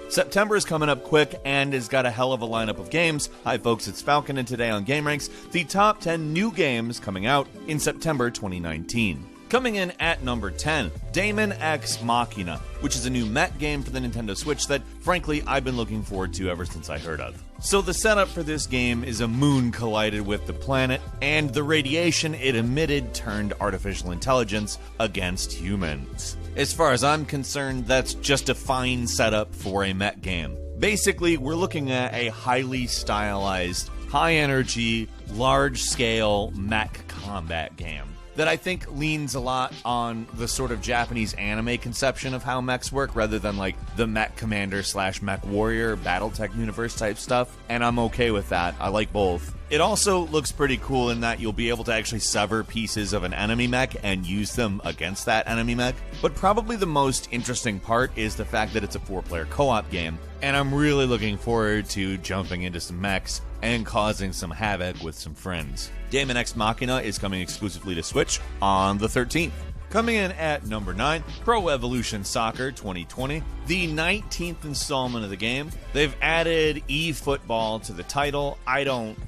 September is coming up quick and has got a hell of a lineup of games. Hi folks, it's Falcon, and today on GameRanks, the top 10 new games coming out in September 2019. Coming in at number 10, Daemon Ex Machina, which is a new mech game for the Nintendo Switch that, frankly, I've been looking forward to ever since I heard of. So the setup for this game is a moon collided with the planet, and the radiation it emitted turned artificial intelligence against humans. As far as I'm concerned, that's just a fine setup for a mech game. Basically, we're looking at a highly stylized, high-energy, large-scale mech combat game that I think leans a lot on the sort of Japanese anime conception of how mechs work, rather than like the mech commander / mech warrior Battletech universe type stuff, and I'm okay with that. I like both. It also looks pretty cool in that you'll be able to actually sever pieces of an enemy mech and use them against that enemy mech. But probably the most interesting part is the fact that it's a 4-player co-op game, and I'm really looking forward to jumping into some mechs and causing some havoc with some friends. Daemon Ex Machina is coming exclusively to Switch on the 13th. Coming in at number 9, Pro Evolution Soccer 2020, the 19th installment of the game. They've added eFootball to the title.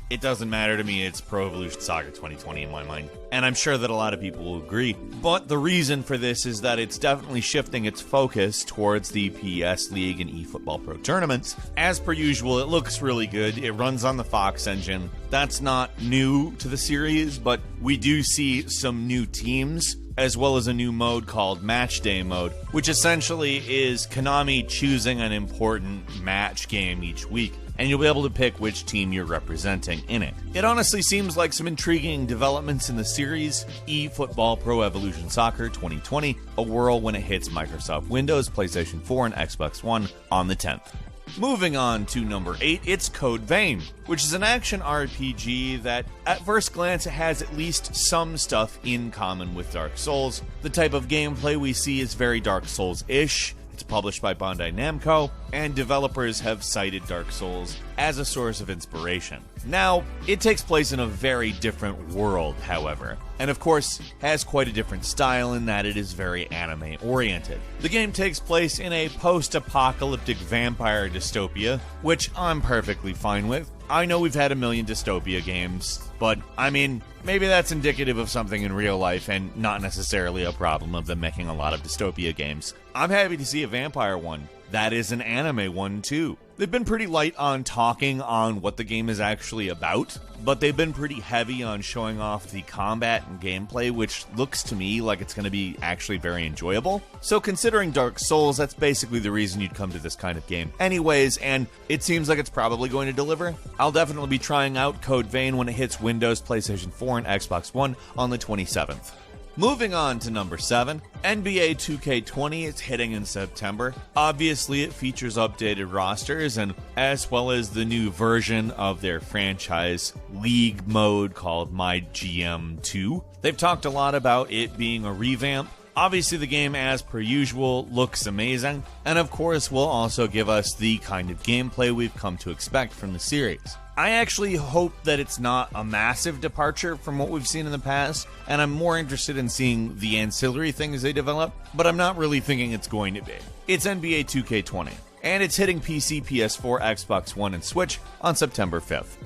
It doesn't matter to me, it's Pro Evolution Soccer 2020 in my mind. And I'm sure that a lot of people will agree. But the reason for this is that it's definitely shifting its focus towards the PS League and eFootball Pro tournaments. As per usual, it looks really good. It runs on the Fox engine. That's not new to the series, but we do see some new teams, as well as a new mode called Match Day Mode, which essentially is Konami choosing an important match game each week, and you'll be able to pick which team you're representing in it. It honestly seems like some intriguing developments in the series. eFootball Pro Evolution Soccer 2020, a whirl when it hits Microsoft Windows, PlayStation 4, and Xbox One on the 10th. Moving on to number 8, it's Code Vein, which is an action RPG that, at first glance, has at least some stuff in common with Dark Souls. The type of gameplay we see is very Dark Souls-ish. It's published by Bandai Namco, and developers have cited Dark Souls as a source of inspiration. Now, it takes place in a very different world, however, and of course, has quite a different style in that it is very anime-oriented. The game takes place in a post-apocalyptic vampire dystopia, which I'm perfectly fine with. I know we've had a million dystopia games, but, I mean, maybe that's indicative of something in real life and not necessarily a problem of them making a lot of dystopia games. I'm happy to see a vampire one. That is an anime one, too. They've been pretty light on talking on what the game is actually about, but they've been pretty heavy on showing off the combat and gameplay, which looks to me like it's going to be actually very enjoyable. So considering Dark Souls, that's basically the reason you'd come to this kind of game anyways, and it seems like it's probably going to deliver. I'll definitely be trying out Code Vein when it hits Windows, PlayStation 4, and Xbox One on the 27th. Moving on to number 7, NBA 2K20 is hitting in September. Obviously, it features updated rosters, and as well as the new version of their franchise league mode called MyGM2. They've talked a lot about it being a revamp. Obviously, the game, as per usual, looks amazing, and of course will also give us the kind of gameplay we've come to expect from the series. I actually hope that it's not a massive departure from what we've seen in the past, and I'm more interested in seeing the ancillary things they develop, but I'm not really thinking it's going to be. It's NBA 2K20, and it's hitting PC, PS4, Xbox One, and Switch on September 5th.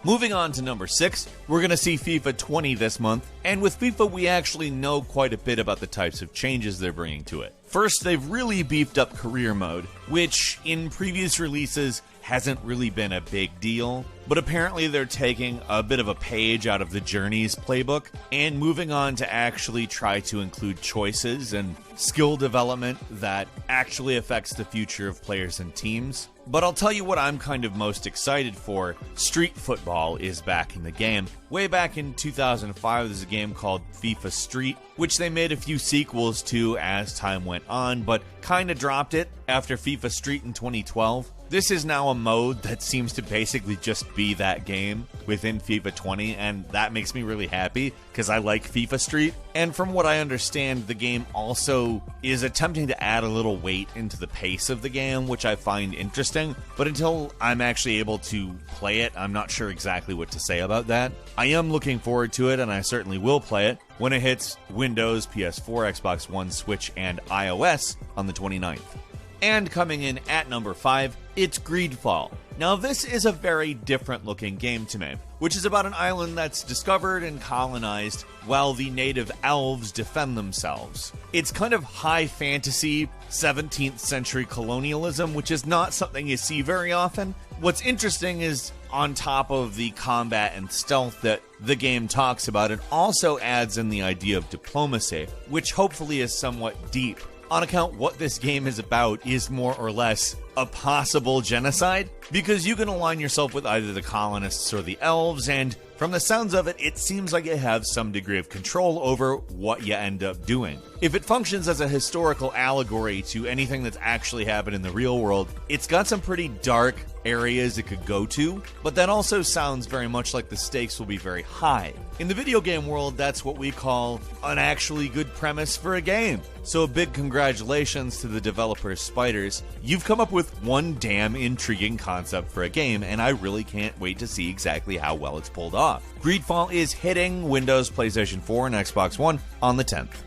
Moving on to number 6, we're going to see FIFA 20 this month, and with FIFA we actually know quite a bit about the types of changes they're bringing to it. First, they've really beefed up career mode, which in previous releases hasn't really been a big deal, but apparently they're taking a bit of a page out of the Journeys playbook and moving on to actually try to include choices and skill development that actually affects the future of players and teams. But I'll tell you what I'm kind of most excited for. Street football is back in the game. Way back in 2005, there's a game called FIFA Street, which they made a few sequels to as time went on, but kind of dropped it after FIFA Street in 2012. This is now a mode that seems to basically just be that game within FIFA 20, and that makes me really happy because I like FIFA Street. And from what I understand, the game also is attempting to add a little weight into the pace of the game, which I find interesting. But until I'm actually able to play it, I'm not sure exactly what to say about that. I am looking forward to it, and I certainly will play it when it hits Windows, PS4, Xbox One, Switch, and iOS on the 29th. And coming in at number 5, it's Greedfall. Now this is a very different looking game to me, which is about an island that's discovered and colonized while the native elves defend themselves. It's kind of high fantasy, 17th century colonialism, which is not something you see very often. What's interesting is, on top of the combat and stealth that the game talks about, it also adds in the idea of diplomacy, which hopefully is somewhat deep. On account what this game is about is more or less a possible genocide, because you can align yourself with either the colonists or the elves, and from the sounds of it, it seems like you have some degree of control over what you end up doing. If it functions as a historical allegory to anything that's actually happened in the real world, it's got some pretty dark areas it could go to, but that also sounds very much like the stakes will be very high. In the video game world, that's what we call an actually good premise for a game. So a big congratulations to the developers Spiders. You've come up with one damn intriguing concept for a game, and I really can't wait to see exactly how well it's pulled off. Greedfall is hitting Windows, PlayStation 4, and Xbox One on the 10th.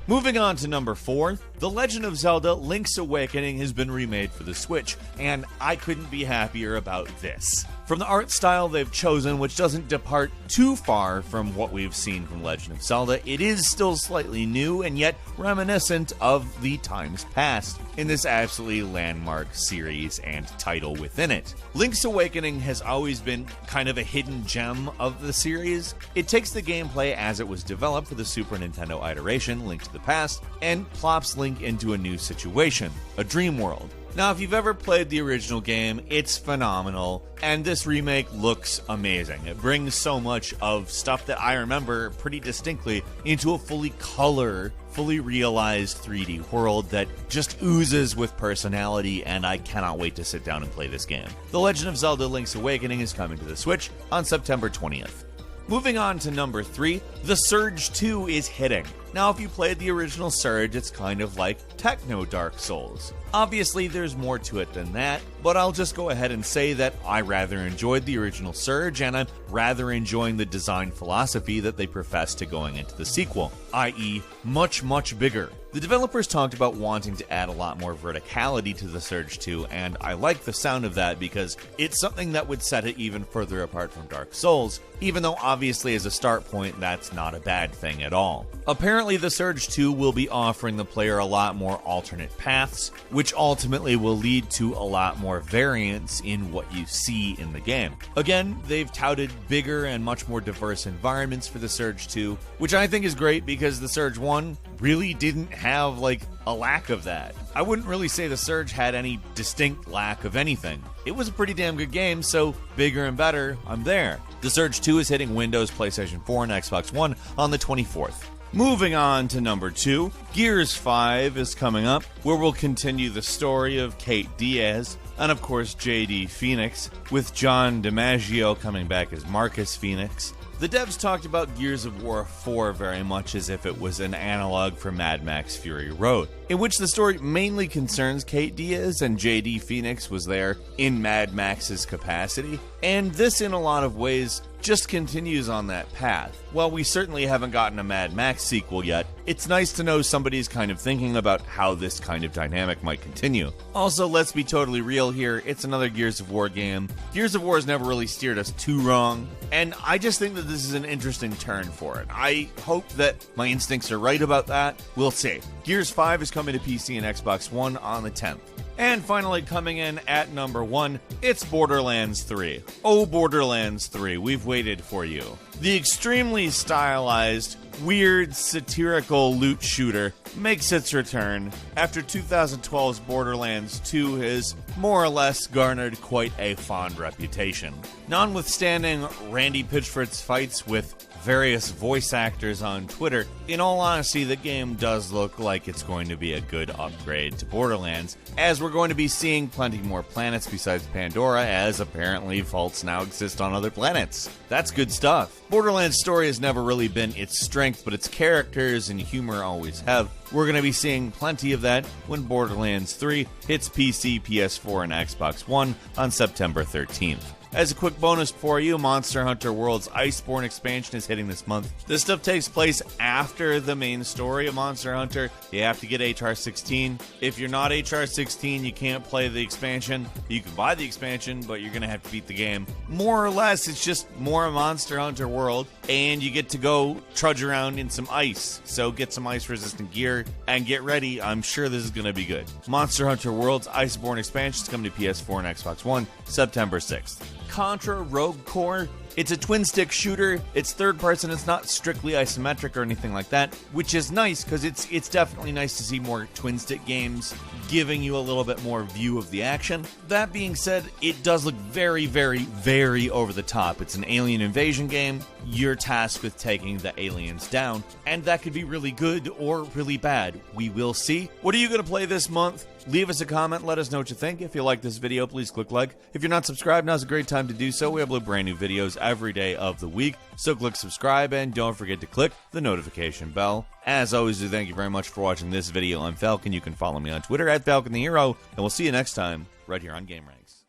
Moving on to number 4, The Legend of Zelda Link's Awakening has been remade for the Switch, and I couldn't be happier about this. From the art style they've chosen, which doesn't depart too far from what we've seen from Legend of Zelda, it is still slightly new and yet reminiscent of the times past in this absolutely landmark series and title within it. Link's Awakening has always been kind of a hidden gem of the series. It takes the gameplay as it was developed for the Super Nintendo iteration, Link to the Past, and plops Link into a new situation, a dream world. Now, if you've ever played the original game, it's phenomenal, and this remake looks amazing. It brings so much of stuff that I remember pretty distinctly into a fully realized 3D world that just oozes with personality, and I cannot wait to sit down and play this game. The Legend of Zelda Link's Awakening is coming to the Switch on September 20th. Moving on to number 3, The Surge 2 is hitting. Now, if you played the original Surge, it's kind of like Techno Dark Souls. Obviously, there's more to it than that, but I'll just go ahead and say that I rather enjoyed the original Surge, and I'm rather enjoying the design philosophy that they profess to going into the sequel, i.e. much, much bigger. The developers talked about wanting to add a lot more verticality to the Surge 2, and I like the sound of that because it's something that would set it even further apart from Dark Souls, even though obviously as a start point that's not a bad thing at all. Apparently the Surge 2 will be offering the player a lot more alternate paths, which ultimately will lead to a lot more variance in what you see in the game. Again, they've touted bigger and much more diverse environments for the Surge 2, which I think is great because the Surge 1 really didn't have like a lack of that. I wouldn't really say the Surge had any distinct lack of anything. It was a pretty damn good game, so bigger and better, I'm there. The Surge 2 is hitting Windows, PlayStation 4, and Xbox One on the 24th. Moving on to number 2, Gears 5 is coming up, where we'll continue the story of Kate Diaz and of course JD Phoenix, with John DiMaggio coming back as Marcus Phoenix. The devs talked about Gears of War 4 very much as if it was an analog for Mad Max Fury Road, in which the story mainly concerns Kate Diaz and JD Phoenix was there in Mad Max's capacity, and this in a lot of ways just continues on that path. While we certainly haven't gotten a Mad Max sequel yet, it's nice to know somebody's kind of thinking about how this kind of dynamic might continue. Also, let's be totally real here, it's another Gears of War game. Gears of War has never really steered us too wrong, and I just think that this is an interesting turn for it. I hope that my instincts are right about that. We'll see. Gears 5 is coming to PC and Xbox One on the 10th. And finally, coming in at number 1, it's Borderlands 3. Oh, Borderlands 3, we've waited for you. The extremely stylized, weird, satirical loot shooter makes its return after 2012's Borderlands 2 has more or less garnered quite a fond reputation. Notwithstanding Randy Pitchford's fights with various voice actors on Twitter, in all honesty, the game does look like it's going to be a good upgrade to Borderlands, as we're going to be seeing plenty more planets besides Pandora, as apparently vaults now exist on other planets. That's good stuff. Borderlands' story has never really been its strength, but its characters and humor always have. We're going to be seeing plenty of that when Borderlands 3 hits PC, PS4, and Xbox One on September 13th. As a quick bonus for you, Monster Hunter World's Iceborne expansion is hitting this month. This stuff takes place after the main story of Monster Hunter. You have to get HR 16. If you're not HR 16, you can't play the expansion. You can buy the expansion, but you're going to have to beat the game. More or less, it's just more Monster Hunter World, and you get to go trudge around in some ice. So get some ice-resistant gear and get ready. I'm sure this is going to be good. Monster Hunter World's Iceborne expansion is coming to PS4 and Xbox One September 6th. Contra Rogue Core. It's a twin-stick shooter. It's third person. It's not strictly isometric or anything like that, which is nice because it's definitely nice to see more twin-stick games giving you a little bit more view of the action. That being said, it does look very, very, very over the top. It's an alien invasion game. You're tasked with taking the aliens down, and that could be really good or really bad. We will see. What are you going to play this month? Leave us a comment. Let us know what you think. If you like this video, please click like. If you're not subscribed, now's a great time to do so. We upload brand new videos every day of the week, so click subscribe and don't forget to click the notification bell. As always, thank you very much for watching this video. I'm Falcon. You can follow me on Twitter at FalconTheHero, and we'll see you next time right here on Game Ranks.